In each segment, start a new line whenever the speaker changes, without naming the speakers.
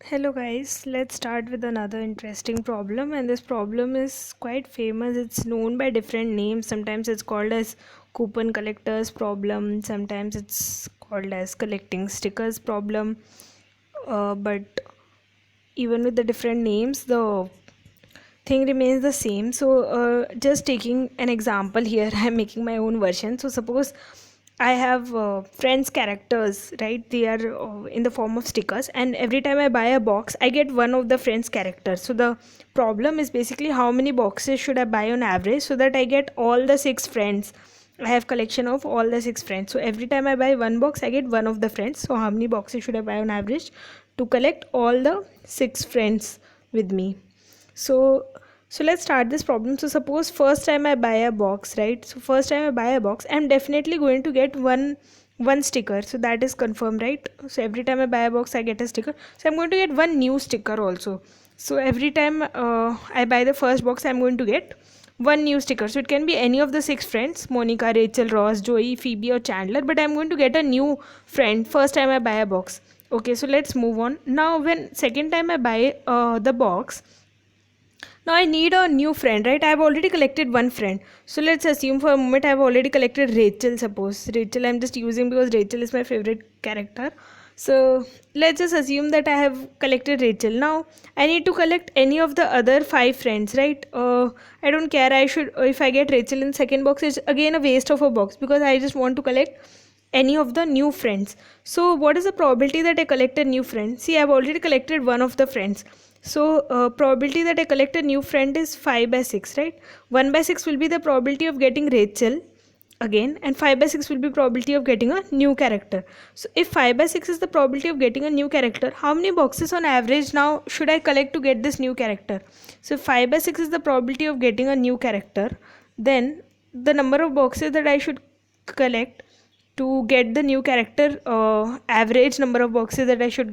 Hello guys, let's start with another interesting problem, and this problem is quite famous. It's known by different names. Sometimes it's called as coupon collectors problem, sometimes it's called as collecting stickers problem. But even with the different names, the thing remains the same. So just taking an example here, I'm making my own version. So suppose I have friends characters, right? They are in the form of stickers, and every time I buy a box I get one of the friends characters. So the problem is basically how many boxes should I buy on average so that I get all the six friends. I have collection of all the six friends, so every time I buy one box I get one of the friends. So how many boxes should I buy on average to collect all the six friends with me? So let's start this problem. So suppose first time I buy a box, right? So first time I buy a box, I'm definitely going to get one sticker. So that is confirmed, right? So every time I buy a box I get a sticker. So I'm going to get one new sticker also. So every time I buy the first box I'm going to get one new sticker. So it can be any of the six friends: Monica, Rachel, Ross, Joey, Phoebe or Chandler, but I'm going to get a new friend first time I buy a box. Okay, so let's move on. Now when second time I buy the box, now I need a new friend, right? I've already collected one friend. So let's assume for a moment I've already collected Rachel. Suppose Rachel I'm just using because Rachel is my favorite character. So let's just assume that I have collected Rachel. Now I need to collect any of the other five friends, right? I don't care. I should, if I get Rachel in second box, it's again a waste of a box because I just want to collect any of the new friends. So what is the probability that I collect a new friend? See, I've already collected one of the friends. So probability that I collect a new friend is 5 by 6, right? 1 by 6 will be the probability of getting Rachel again, and 5 by 6 will be probability of getting a new character. So if 5 by 6 is the probability of getting a new character, how many boxes on average now should I collect to get this new character? So if 5 by 6 is the probability of getting a new character, then the number of boxes that I should collect to get the new character, average number of boxes that I should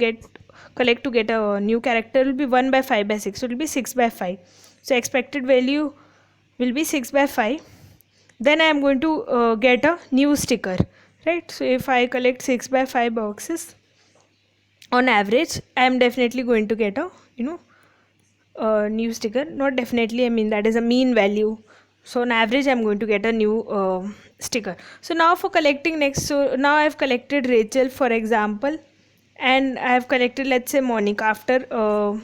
collect to get a new character will be 1 by 5 by 6. So it will be 6 by 5. So expected value will be 6 by 5. Then I am going to get a new sticker, right? So if I collect 6 by 5 boxes on average, I am definitely going to get a new sticker. Not definitely, I mean that is a mean value. So on average I'm going to get a new sticker. So now for collecting next, so now I've collected Rachel for example, and I have collected, let's say, Monica after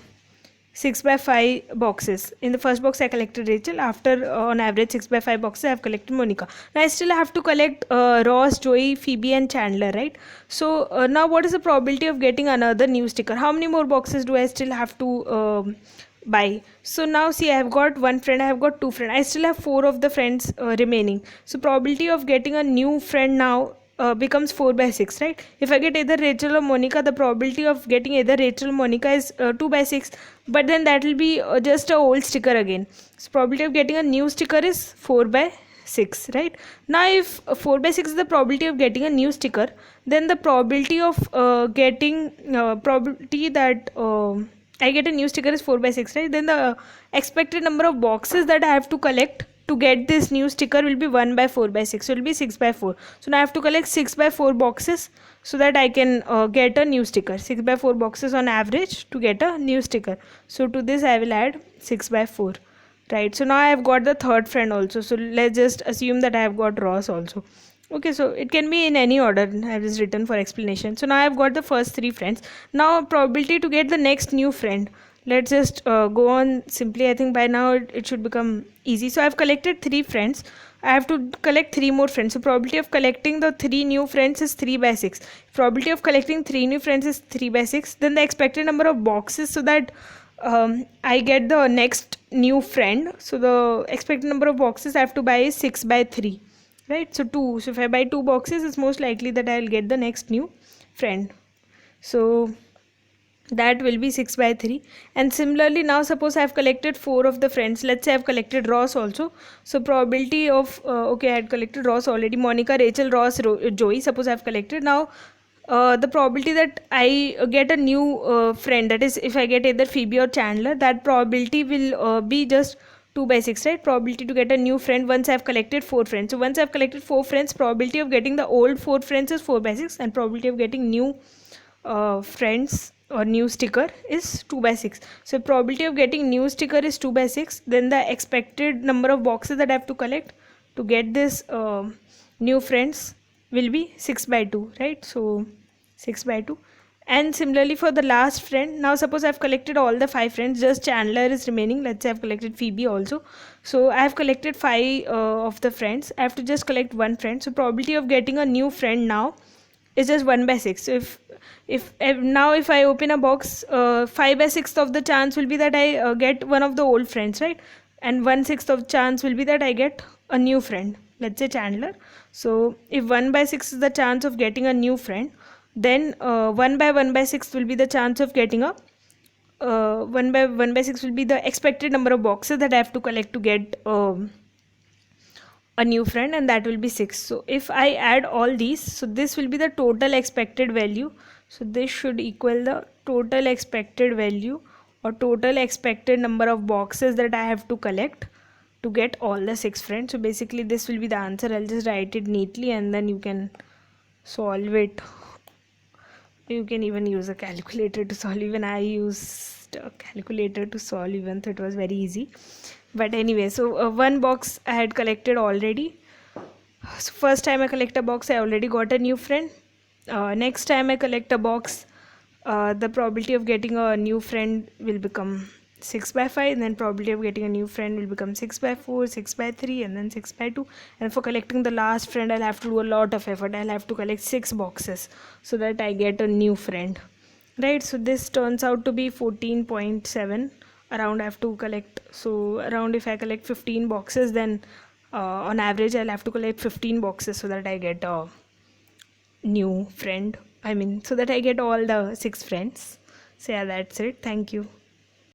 6 by 5 boxes. In the first box I collected Rachel. After on average 6 by 5 boxes I have collected Monica. Now I still have to collect Ross, Joey, Phoebe and Chandler, right? So now what is the probability of getting another new sticker? How many more boxes do I still have to buy? So now see, I have got one friend, I have got two friends, I still have four of the friends remaining. So probability of getting a new friend now becomes 4 by 6, right? If I get either Rachel or Monica, the probability of getting either Rachel or Monica is 2 by 6, but then that will be just a old sticker again. So probability of getting a new sticker is 4 by 6, right? Now if 4 by 6 is the probability of getting a new sticker, then the probability of getting probability that I get a new sticker is 4 by 6, right? Then the expected number of boxes that I have to collect to get this new sticker will be 1 by 4 by 6. So it will be 6 by 4. So now I have to collect 6 by 4 boxes so that I can get a new sticker. 6 by 4 boxes on average to get a new sticker. So to this I will add 6 by 4. Right. So now I have got the third friend also. So let's just assume that I have got Ross also. Okay, so it can be in any order. I have just written for explanation. So now I have got the first three friends. Now probability to get the next new friend. Let's just go on simply. I think by now it should become easy. So I have collected three friends. I have to collect three more friends. So probability of collecting the three new friends is 3 by 6. Probability of collecting three new friends is 3 by 6. Then the expected number of boxes so that I get the next new friend. So the expected number of boxes I have to buy is 6 by 3, right? So 2. So if I buy 2 boxes, it's most likely that I'll get the next new friend. So that will be 6 by 3. And similarly, now suppose I have collected 4 of the friends. Let's say I have collected Ross also. So probability of okay, I had collected Ross already. Monica, Rachel, Ross, Joey. Suppose I have collected. Now the probability that I get a new friend, that is if I get either Phoebe or Chandler, that probability will be just 2 by 6, right? Probability to get a new friend once I have collected 4 friends. So once I have collected 4 friends, probability of getting the old 4 friends is 4 by 6, and probability of getting new friends or new sticker is 2 by 6. So probability of getting new sticker is 2 by 6. Then the expected number of boxes that I have to collect to get this new friends will be 6 by 2, right? So 6 by 2. And similarly for the last friend, now suppose I've collected all the 5 friends, just Chandler is remaining. Let's say I've collected Phoebe also. So I have collected 5 of the friends. I have to just collect one friend. So probability of getting a new friend now is just 1 by 6. So if now if I open a box, 5 by 6 of the chance will be that I get one of the old friends, right? And 1/6 of chance will be that I get a new friend, let's say Chandler. So if 1 by 6 is the chance of getting a new friend, then 1 by 1 by 6 will be the chance of getting a 1 by 1 by 6 will be the expected number of boxes that I have to collect to get a new friend, and that will be 6. So if I add all these, so this will be the total expected value. So this should equal the total expected value or total expected number of boxes that I have to collect to get all the 6 friends. So basically this will be the answer. I'll just write it neatly and then you can solve it. You can even use a calculator to solve. Even I used a calculator to solve, even though it was very easy. But anyway, so one box I had collected already. So first time I collect a box, I already got a new friend. Next time I collect a box, the probability of getting a new friend will become 6 by 5, and then probability of getting a new friend will become 6 by 4, 6 by 3, and then 6 by 2. And for collecting the last friend, I'll have to do a lot of effort. I'll have to collect 6 boxes so that I get a new friend, right? So this turns out to be 14.7 around I have to collect. So around if I collect 15 boxes, then on average I'll have to collect 15 boxes so that I get a new friend. I mean, so that I get all the 6 friends. So yeah, that's it. Thank you.